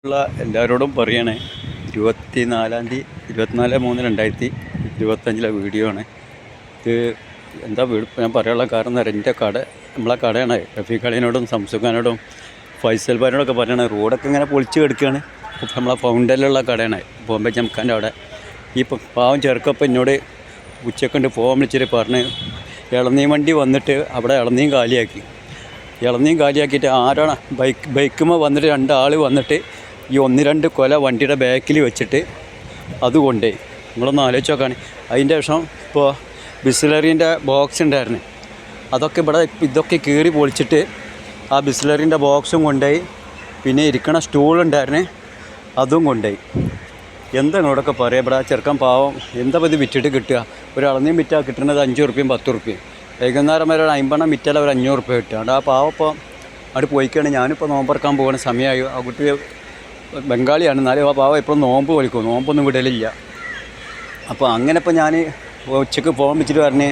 ഉള്ള എല്ലാവരോടും പറയണേ 24/3/2025 വീഡിയോ ആണ് ഇത്. എന്താ ഞാൻ പറയാനുള്ള കാരണം എന്ന് പറഞ്ഞാൽ എൻ്റെ കട നമ്മളെ കടയാണ്. റഫീഖ് അളിയനോടും സംസുഖാനോടും ഫൈസൽ ഭായിനോടൊക്കെ പറയണേ റോഡൊക്കെ ഇങ്ങനെ പൊളിച്ച് കിടക്കുകയാണ്. ഇപ്പം നമ്മളെ ഫൗണ്ടനിലുള്ള കടയാണ്, ബോംബെ ജംഖാൻ്റെ അവിടെ. ഈ പാവം ചെറുക്കപ്പം എന്നോട് ഉച്ചക്കൊണ്ട് പോകാൻ വിളിച്ചിട്ട് പറഞ്ഞ് ഇളനീ വണ്ടി വന്നിട്ട് അവിടെ ഇളനീം കാലിയാക്കിയിട്ട് ആരാണ് ബൈക്കുമ്പോൾ വന്നിട്ട് രണ്ടാൾ വന്നിട്ട് ഈ 1-2 കൊല വണ്ടിയുടെ ബാക്കിൽ വെച്ചിട്ട് അതുകൊണ്ടേ നിങ്ങളൊന്ന് ആലോചിച്ച് നോക്കാണ്. അതിൻ്റെ ശേഷം ഇപ്പോൾ ബിസ്ലറീൻ്റെ ബോക്സ് ഉണ്ടായിരുന്നു, അതൊക്കെ ഇതൊക്കെ കീറി പൊളിച്ചിട്ട് ആ ബിസ്ലറീൻ്റെ ബോക്സും കൊണ്ടുപോയി. പിന്നെ ഇരിക്കണ സ്റ്റൂളുണ്ടായിരുന്നു, അതും കൊണ്ടുപോയി. എന്താണ് ഇവിടെയൊക്കെ പറയുക? ഇവിടെ ചെറുക്കൻ പാവം എന്താ ഇത് വിറ്റിട്ട് കിട്ടുക? ഒരു ഇളനീം വിറ്റാൽ കിട്ടുന്നത് 5 ഉറുപ്പ്യയും 10 ഉറുപ്പ്യയും. വൈകുന്നേരം വരെ ഒരു 50 വിറ്റാൽ ഒരു 500 ഉറുപ്പ്യ കിട്ടുക. അതുകൊണ്ട് ആ പാവം ഇപ്പോൾ അവിടെ പോയിക്കാണ്. ഞാനിപ്പോൾ നോമ്പറക്കാൻ പോകുന്ന സമയമായി. ആ കുട്ടി ബംഗാളിയാണ്, എന്നാലും ആ പാവം എപ്പോഴും നോമ്പ് വലിക്കും, നോമ്പൊന്നും വിടലില്ല. അപ്പോൾ അങ്ങനെ ഇപ്പോൾ ഞാൻ ഉച്ചയ്ക്ക് ഫോൺ വെച്ചിട്ട് പറഞ്ഞ്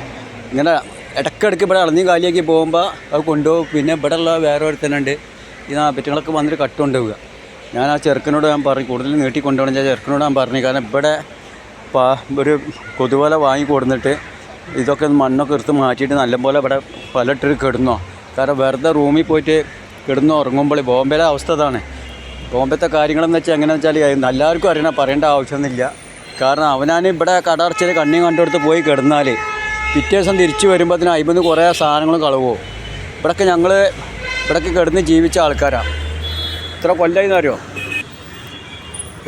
ഇങ്ങനെ ഇടയ്ക്കിടയ്ക്ക് ഇവിടെ ഇളനീ കാലിയാക്കി പോകുമ്പോൾ അത് കൊണ്ടുപോകും. പിന്നെ ഇവിടെ ഉള്ള വേറെ ഒരുത്തനുണ്ട്, ഈ പറ്റുകളൊക്കെ വന്നിട്ട് കട്ടുകൊണ്ടുപോവുക. ഞാൻ ആ ചെറുക്കനോട് ഞാൻ പറഞ്ഞു കൂടുതൽ നീട്ടി കൊണ്ടുപോകണം. ചെറുക്കനോട് ഞാൻ പറഞ്ഞു, കാരണം ഇവിടെ ഒരു കൊതുവല വാങ്ങി കൊടുന്നിട്ട് ഇതൊക്കെ മണ്ണൊക്കെ എടുത്ത് മാറ്റിയിട്ട് നല്ലപോലെ ഇവിടെ പലയിട്ടിട്ട് കിടന്നോ. കാരണം വെറുതെ റൂമിൽ പോയിട്ട് കിടന്നു ഉറങ്ങുമ്പോൾ ബോംബെയിലെ അവസ്ഥ അതാണ്. ബോംബെത്തെ കാര്യങ്ങളെന്ന് വെച്ചാൽ എങ്ങനെയാണെന്ന് വെച്ചാൽ എല്ലാവർക്കും അറിയണം, പറയേണ്ട ആവശ്യമൊന്നുമില്ല. കാരണം അവനാൻ ഇവിടെ കടർച്ചിൽ കണ്ണി കണ്ടെടുത്ത് പോയി കിടന്നാൽ പിറ്റേ ദിവസം തിരിച്ചു വരുമ്പോൾ അതിന് അയിമ്പത് കുറേ സാധനങ്ങളും കളവോ. ഇവിടെയൊക്കെ ഇവിടെയൊക്കെ കിടന്ന് ജീവിച്ച ആൾക്കാരാണ്. ഇത്ര കൊല്ലമായി അറിയോ?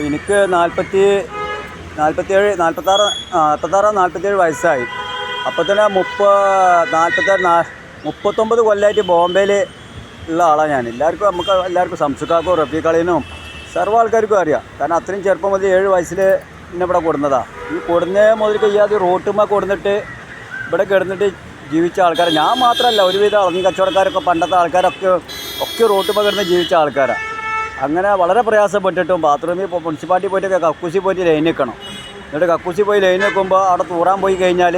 എനിക്ക് 47 വയസ്സായി. അപ്പോൾ തന്നെ 39 കൊല്ലമായിട്ട് ബോംബെയിൽ ഉള്ള ആളാണ് ഞാൻ. എല്ലാവർക്കും സംസുഖാക്കോ റഫീഖ് അളിയനും സർവ്വ ആൾക്കാർക്കും അറിയാം. കാരണം അത്രയും ചെറുപ്പം മുതൽ 7 വയസ്സിൽ എന്നെ ഇവിടെ കൊടുന്നതാണ്. ഈ കൊടുന്ന മുതൽ കഴിയാതെ റോട്ടുമ്മ കൊടുന്നിട്ട് ഇവിടെ കിടന്നിട്ട് ജീവിച്ച ആൾക്കാരാണ്. ഞാൻ മാത്രമല്ല, ഒരുവിധം ഇളനീ കച്ചവടക്കാരൊക്കെ പണ്ടത്തെ ആൾക്കാരൊക്കെ റോട്ടുമ്മ കിടന്ന് ജീവിച്ച ആൾക്കാരാണ്. അങ്ങനെ വളരെ പ്രയാസപ്പെട്ടിട്ടും ബാത്റൂമിൽ മുനിസിപ്പാലിറ്റി പോയിട്ടൊക്കെ കക്കൂസി പോയിട്ട് ലൈൻ വെക്കണം. എന്നിട്ട് കക്കൂസി പോയി ലൈൻ വെക്കുമ്പോൾ അവിടെ തൂറാൻ പോയി കഴിഞ്ഞാൽ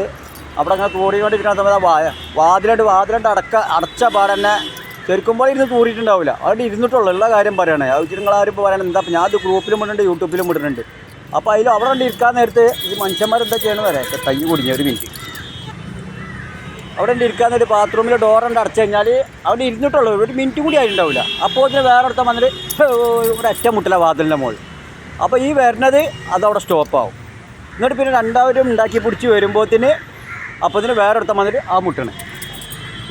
അവിടെ അങ്ങനെ തൂറിക്കൊണ്ടിരിക്കുന്ന സമയത്ത് വാതിലായിട്ട് അടച്ച പാടന്നെ ചെറുക്കുമ്പോൾ ഇരുന്ന് തൂറിയിട്ടുണ്ടാവില്ല. അവിടെ ഇരുന്നിട്ടുള്ള കാര്യം പറയണേ. അത് നിങ്ങളാരും ഇപ്പോൾ പറയണത് എന്താ? ഞാൻ അത് ഗ്രൂപ്പിലും ഇടുന്നുണ്ട്, യൂട്യൂബിലും ഇടുന്നുണ്ട്. അപ്പോൾ അവിടെ ഇരിക്കാൻ നേരത്ത് ഈ മനുഷ്യന്മാരെന്താ ചെയ്യണമെന്ന് പറയാം. കൈ കുടിഞ്ഞ ഒരു മിനിറ്റ് അവിടെ ഇരിക്കാൻ നേരത്ത് ബാത്റൂമിൽ ഡോറുണ്ട് അടച്ചു കഴിഞ്ഞാൽ അവിടെ ഇരുന്നിട്ടുള്ളൂ, ഒരു മിനിറ്റ് കൂടി ആയിട്ടുണ്ടാവില്ല. അപ്പോൾ ഇതിന് വേറെ അടുത്ത വന്നിട്ട് ഒരു ഒറ്റ മുട്ടില്ല വാതിലിൻ്റെ മുകളിൽ. അപ്പോൾ ഈ വരുന്നത് അതവിടെ സ്റ്റോപ്പാവും. എന്നിട്ട് പിന്നെ രണ്ടാമതും ഉണ്ടാക്കി പിടിച്ച് വരുമ്പോഴത്തേന് അപ്പോൾ ഇതിന് വേറെ അടുത്ത വന്നിട്ട് ആ മുട്ടണ്.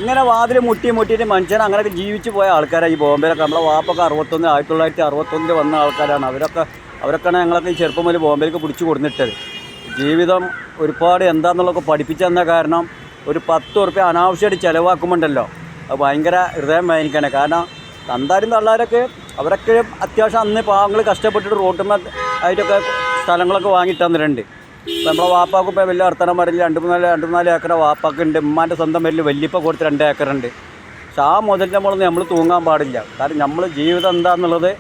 ഇങ്ങനെ വാതിൽ മുട്ടിയിട്ട് മനുഷ്യനെ അങ്ങനെയൊക്കെ ജീവിച്ച് പോയ ആൾക്കാരാണ് ഈ ബോംബെയിലൊക്കെ. നമ്മളെ വാപ്പൊക്കെ 1961 വന്ന ആൾക്കാരാണ്. അവരൊക്കെയാണ് ഞങ്ങളൊക്കെ ഈ ചെറുപ്പം മുതൽ ബോംബെയിലേക്ക് പിടിച്ച് കൊടുത്തിട്ടത്. ജീവിതം ഒരുപാട് എന്താണെന്നുള്ളതൊക്കെ പഠിപ്പിച്ചു തന്ന കാരണം ഒരു 10 ഉറുപ്പ്യ അനാവശ്യമായിട്ട് ചിലവാക്കുമ്പോണ്ടല്ലോ അത് ഭയങ്കര ഹൃദയം വേദനിക്കാണ്. കാരണം തന്താരും തള്ളാരൊക്കെ അവരൊക്കെ അത്യാവശ്യം അന്ന് പാവങ്ങൾ കഷ്ടപ്പെട്ടിട്ട് റോട്ടുമ്മ ആയിട്ടൊക്കെ സ്ഥലങ്ങളൊക്കെ വാങ്ങിയിട്ട് തന്നിട്ടുണ്ട്. ഇപ്പം നമ്മളെ വാപ്പാക്ക് ഇപ്പോൾ വലിയ വർത്തനം പറഞ്ഞ് 2-3 ഏക്കർ വാപ്പാക്കുണ്ട്. ഉമ്മാൻ്റെ സ്വന്തം പേരിൽ വല്യപ്പ കൊടുത്ത് 2 ഏക്കറുണ്ട്. പക്ഷെ ആ മുതലിൻ്റെ മുകളിൽ നമ്മൾ തൂങ്ങാൻ പാടില്ല. കാരണം നമ്മൾ ജീവിതം എന്താണെന്നുള്ളത്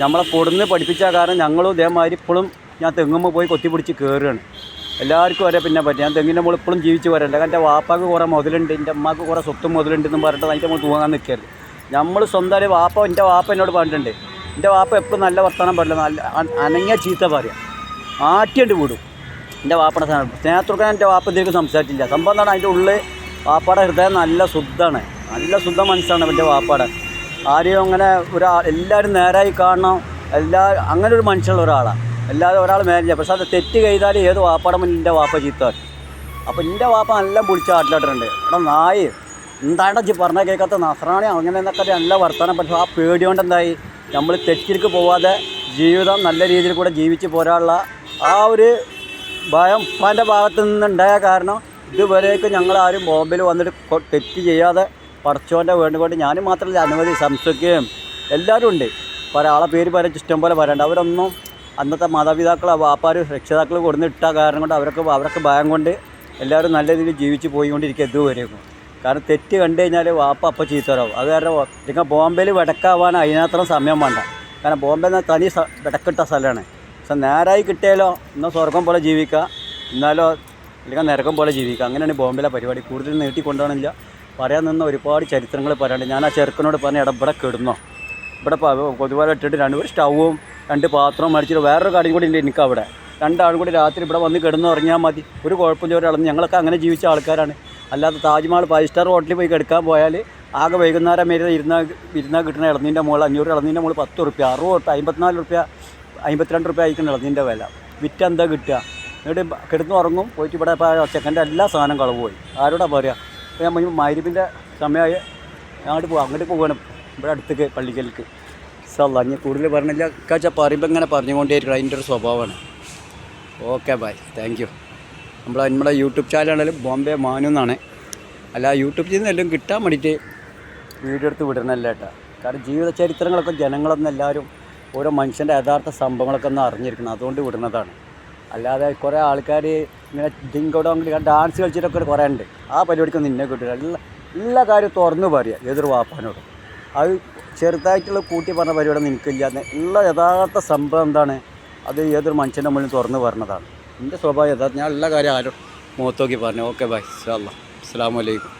നമ്മളെ കൊടുന്ന് പഠിപ്പിച്ച കാരണം ഞങ്ങളും ഇതേമാതിരി ഇപ്പോഴും ഞാൻ തെങ്ങുമ്പോൾ പോയി കൊത്തിപ്പിടിച്ച് കയറുകയാണ്. എല്ലാവർക്കും വരെ പിന്നെ പറ്റും. ഞാൻ തെങ്ങിൻ്റെ മുകളിൽ ഇപ്പോഴും ജീവിച്ച് വരല്ല. കാരണം എൻ്റെ വാപ്പാക്ക് കുറേ മുതലുണ്ട്, എൻ്റെ അമ്മക്ക് കുറേ സ്വത്തും മുതലുണ്ടെന്നും പറഞ്ഞിട്ട് അതിൻ്റെ മുകളിൽ തൂങ്ങാൻ നിൽക്കരുത്. നമ്മൾ സ്വന്തം എൻ്റെ വാപ്പ എന്നോട് പറഞ്ഞിട്ടുണ്ട്. എൻ്റെ വാപ്പ എപ്പോഴും നല്ല വർത്തമാനം പറയില്ല, നല്ല അനങ്ങിയ ചീത്ത പറയാം, ആട്ടിയണ്ട് വിടും. എൻ്റെ വാപ്പയുടെ സ്നേഹത്തോടെ എൻ്റെ വാപ്പ ഇതിലേക്ക് സംസാരിച്ചില്ല. സംഭവം എന്താണ്? അതിൻ്റെ ഉള്ളിൽ വാപ്പയുടെ ഹൃദയം നല്ല ശുദ്ധമാണ്, നല്ല ശുദ്ധ മനസ്സാണ് എൻ്റെ വാപ്പയുടെ. ആരെയും അങ്ങനെ എല്ലാവരും നേരായി കാണണം, അങ്ങനെ ഒരു മനുഷ്യനുള്ള ഒരാളാണ്. എല്ലാവരും ഒരാൾ മേലില്ല. പക്ഷെ അത് തെറ്റ് ചെയ്താൽ ഏത് വാപ്പയുടെ മുന്നിൽ എൻ്റെ വാപ്പ ചീത്ത. അപ്പോൾ എൻ്റെ വാപ്പ നല്ല പൊളിച്ച ആട്ടിലിട്ടുണ്ട്. അവിടെ നായി എന്താണ്ടാ പറഞ്ഞാൽ കേൾക്കാത്ത നസ്രാണി അങ്ങനെ എന്നൊക്കെ നല്ല വർത്തമാനം. പക്ഷേ ആ പേടി കൊണ്ട് എന്തായി നമ്മൾ തെറ്റിലേക്ക് പോവാതെ ജീവിതം നല്ല രീതിയിൽ കൂടെ ജീവിച്ച് പോരാനുള്ള ആ ഒരു ഭയം ഉപ്പാൻ്റെ ഭാഗത്തു നിന്നുണ്ടായ കാരണം ഇതുവരേക്കും ഞങ്ങളാരും ബോംബെയിൽ വന്നിട്ട് തെറ്റ് ചെയ്യാതെ പടച്ചോൻ്റെ വേണ്ടുകൊണ്ട് ഞാനും മാത്രമല്ല അനവധി സംസ്കൃതിയും എല്ലാവരും ഉണ്ട്. ഒരാളെ പേര് പറയാൻ ഇഷ്ടം പോലെ പറയണ്ട. അവരൊന്നും അന്നത്തെ മാതാപിതാക്കൾ വാപ്പാർ രക്ഷിതാക്കൾ കൊടുന്നിട്ട കാരണം കൊണ്ട് അവരൊക്കെ ഭയം കൊണ്ട് എല്ലാവരും നല്ല രീതിയിൽ ജീവിച്ച് പോയിക്കൊണ്ടിരിക്കുക ഇതുവരെയും. കാരണം തെറ്റ് കണ്ടു കഴിഞ്ഞാൽ വാപ്പ അപ്പം ചീത്തരാവും. അത് കാരണം നിങ്ങൾ ബോംബെയിൽ വിടക്കാവാൻ അതിനത്രയും സമയം വേണ്ട. കാരണം ബോംബെ തനി വിടക്കിട്ട സ്ഥലമാണ്. പക്ഷെ നേരായി കിട്ടിയാലോ എന്നാൽ സ്വർഗം പോലെ ജീവിക്കുക, എന്നാലോ അല്ലെങ്കിൽ നരകം പോലെ ജീവിക്കുക. അങ്ങനെയാണ് ബോംബെയിലെ പരിപാടി. കൂടുതൽ നീട്ടിക്കൊണ്ടുപോകണില്ല. പറയാൻ നിന്ന ഒരുപാട് ചരിത്രങ്ങൾ പറയാനുണ്ട്. ഞാൻ ആ ചെറുക്കനോട് പറഞ്ഞ ഇവിടെ കിടന്നോ, ഇവിടെ കൊതുവാല ഇട്ടിട്ട് ഒരു സ്റ്റൗവും 2 പാത്രവും മേടിച്ചിട്ട് വേറൊരു കടയും കൂടി ഉണ്ട് എനിക്കവിടെ. 2 ആളും കൂടി രാത്രി ഇവിടെ വന്ന് കിടന്ന് ഉറങ്ങിയാൽ മതി, ഒരു കുഴപ്പമില്ല. ഒരാളെന്ന് ഞങ്ങളൊക്കെ അങ്ങനെ ജീവിച്ച ആൾക്കാരാണ്. അല്ലാതെ താജ്മഹൽ 5 സ്റ്റാർ ഹോട്ടലിൽ പോയി കിടക്കാൻ പോയാൽ ആകെ വൈകുന്നേരം വരെ ഇരുന്നാൽ കിട്ടുന്ന ഇളനീൻ്റെ മുകളിൽ 500 ഇളനീൻ്റെ മുകളിൽ 10 റുപ്യ, 60 റുപ്യ, 54 റുപ്യ, 52 റുപ്യ ആയിരിക്കും ഇളനീൻ്റെ വില. വിറ്റെന്താ കിട്ടുക? എന്നിട്ട് കിടന്ന് ഉറങ്ങും. പോയിട്ട് ഇവിടെ ഇപ്പോൾ ചെക്കൻ്റെ എല്ലാ സാധനം കളവ് പോയി. ആരോടാ പറയുക? ഇപ്പോൾ ഞാൻ മഗ്‌രിബിൻ്റെ സമയമായി അങ്ങോട്ട് പോകണം, ഇവിടെ അടുത്തേക്ക് പള്ളിക്കലേക്ക്. സല്ല ഞാൻ കൂടുതൽ പറഞ്ഞില്ല, കാച്ചാൽ പറയുമ്പോൾ ഇങ്ങനെ പറഞ്ഞുകൊണ്ടേയിരിക്കണം. അതിൻ്റെ ഒരു സ്വഭാവമാണ്. Okay bye, thank you. നമ്മുടെ യൂട്യൂബ് ചാനലാണെങ്കിലും ബോംബെ മാനു എന്നാണ്. അല്ല യൂട്യൂബിൽ നിന്ന് എല്ലാം കിട്ടാൻ വേണ്ടിയിട്ട് വീഡിയോ എടുത്ത് വിടണമല്ല കേട്ടോ. കാരണം ജീവിത ചരിത്രങ്ങളൊക്കെ ജനങ്ങളൊന്നും എല്ലാവരും ഓരോ മനുഷ്യൻ്റെ യഥാർത്ഥ സംഭവങ്ങളൊക്കെ ഒന്ന് അറിഞ്ഞിരിക്കണം, അതുകൊണ്ട് വിടുന്നതാണ്. അല്ലാതെ കുറേ ആൾക്കാർ ഇങ്ങനെ ഡിങ്കോടോ ഡാൻസ് കളിച്ചിട്ടൊക്കെ കുറേ ഉണ്ട്. ആ പരിപാടിക്കൊന്നും നിന്നെ കിട്ടില്ല. എല്ലാ കാര്യവും തുറന്നു പറയുക ഏതൊരു വാപ്പാനോടും. അത് ചെറുതായിട്ടുള്ള കൂട്ടി പറഞ്ഞ പരിപാടിയൊന്നും എനിക്കില്ലാതെ ഉള്ള യഥാർത്ഥ സംഭവം എന്താണ് അത് ഏതൊരു മനുഷ്യൻ്റെ മുന്നിൽ തുറന്നു പറഞ്ഞതാണ്. എൻ്റെ സ്വഭാവം യഥാർത്ഥം. ഞാൻ എല്ലാ കാര്യം ആരും മുഖത്ത് നോക്കി പറഞ്ഞു. ഓക്കെ ബൈ, ഇൻഷാ അല്ലാഹ്. അസ്സലാമു അലൈക്കും.